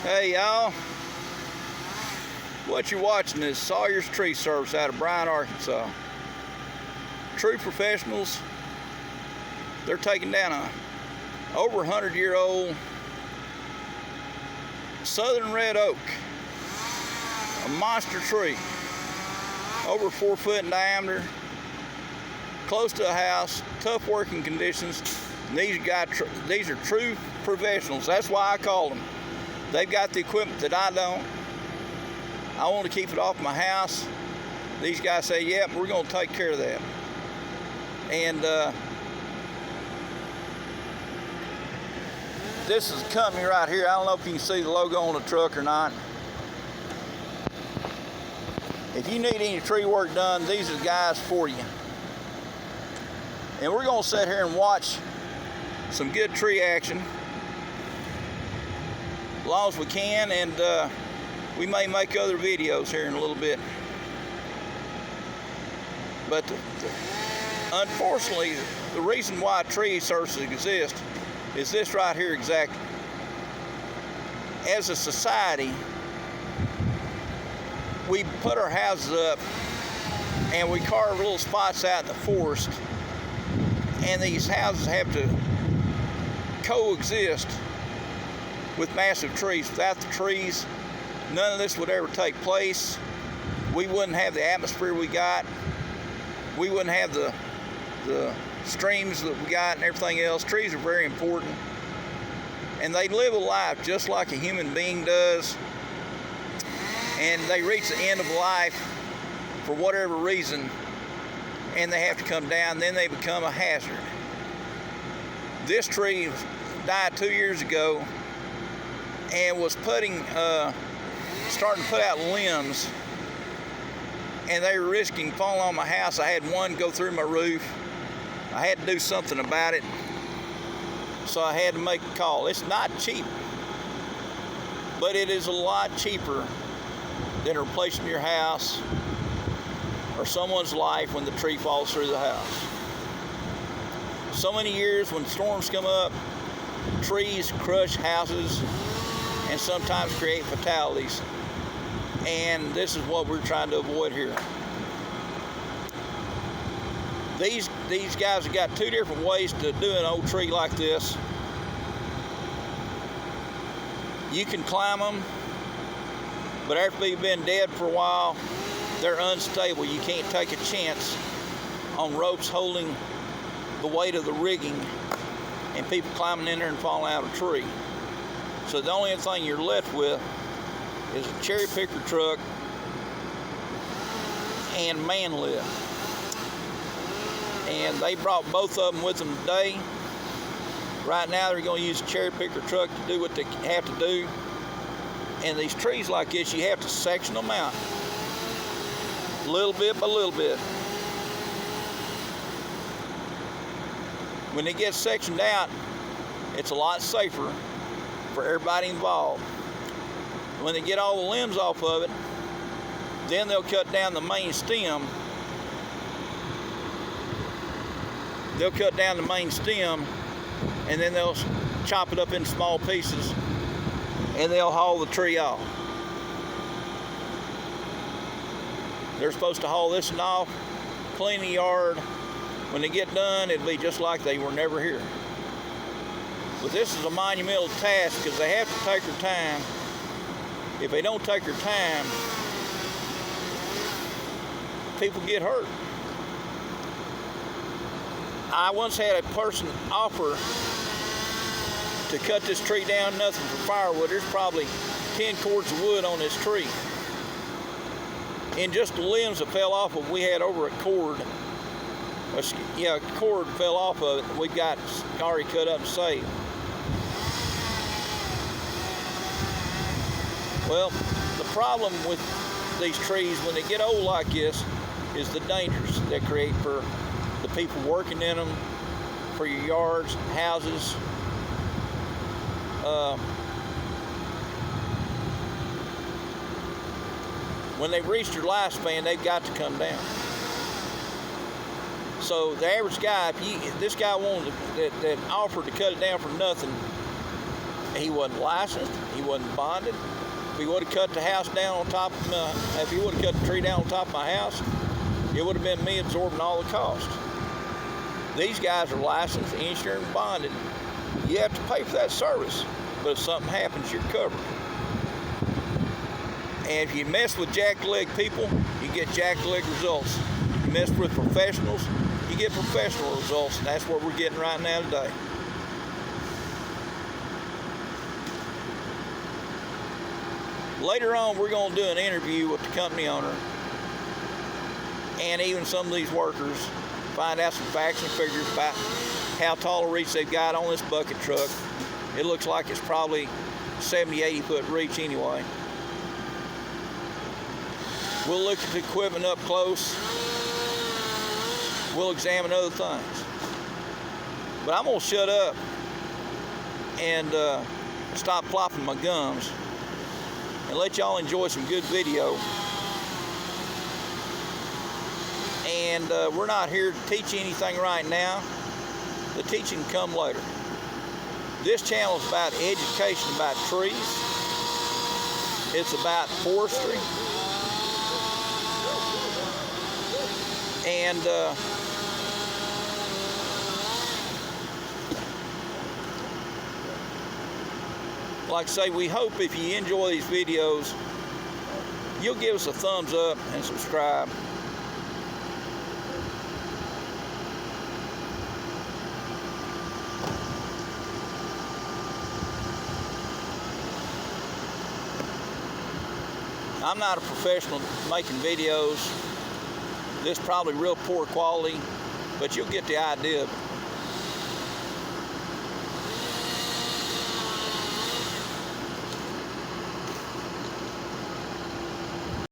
Hey y'all, what you're watching is Sawyers Tree Service out of Bryan, Arkansas. True professionals. They're taking down a over 100-year-old southern red oak, a monster tree, over 4 foot in diameter, close to a house, tough working conditions. And these are true professionals. That's why I call them. They've got the equipment that I don't. I want to keep it off my house. These guys say, yep, we're going to take care of that. And this is a company right here. I don't know if you can see the logo on the truck or not. If you need any tree work done, these are the guys for you. And we're going to sit here and watch some good tree action as long as we can, and we may make other videos here in a little bit. But unfortunately, the reason why tree services exist is this right here exactly. As a society, we put our houses up and we carve little spots out in the forest, and these houses have to coexist with massive trees. Without the trees, none of this would ever take place. We wouldn't have the atmosphere we got. We wouldn't have the streams that we got and everything else. Trees are very important, and they live a life just like a human being does, and they reach the end of life for whatever reason, and they have to come down. Then they become a hazard. This tree died 2 years ago and was starting to put out limbs, and they were risking falling on my house. I had one go through my roof. I had to do something about it, so I had to make a call. It's not cheap, but it is a lot cheaper than replacing your house or someone's life when the tree falls through the house. So many years when storms come up, trees crush houses and sometimes create fatalities. And this is what we're trying to avoid here. These guys have got two different ways to do an old tree like this. You can climb them, but after they've been dead for a while, they're unstable. You can't take a chance on ropes holding the weight of the rigging and people climbing in there and falling out of a tree. So the only thing you're left with is a cherry picker truck and man lift. And they brought both of them with them today. Right now they're going to use a cherry picker truck to do what they have to do. And these trees like this, you have to section them out little bit by little bit. When it gets sectioned out, it's a lot safer for everybody involved. When they get all the limbs off of it, then they'll cut down the main stem. They'll cut down the main stem, and then they'll chop it up in small pieces, and they'll haul the tree off. They're supposed to haul this one off, clean the yard. When they get done, it'll be just like they were never here. But this is a monumental task because they have to take their time. If they don't take their time, people get hurt. I once had a person offer to cut this tree down, nothing for firewood. There's probably 10 cords of wood on this tree. And just the limbs that fell off of, we had over a cord. A cord fell off of it, and we've got already cut up and saved. Well, the problem with these trees when they get old like this is the dangers they create for the people working in them, for your yards, houses. When they've reached their lifespan, they've got to come down. So the average guy, if this guy wanted that offered to cut it down for nothing, he wasn't licensed, he you wasn't bonded. If he would have cut the house down on top of if he would have cut the tree down on top of my house, it would have been me absorbing all the cost. These guys are licensed, insured, and bonded. You have to pay for that service, but if something happens, you're covered. And if you mess with jackleg people, you get jackleg results. You mess with professionals, you get professional results, and that's what we're getting right now today. Later on, we're going to do an interview with the company owner and even some of these workers, find out some facts and figures about how tall a reach they've got on this bucket truck. It looks like it's probably 70, 80 foot reach anyway. We'll look at the equipment up close. We'll examine other things. But I'm going to shut up and stop flopping my gums and let y'all enjoy some good video. And we're not here to teach you anything right now. The teaching can come later. This channel is about education about trees. It's about forestry. And like I say, we hope if you enjoy these videos, you'll give us a thumbs up and subscribe. I'm not a professional making videos. This is probably real poor quality, but you'll get the idea of it.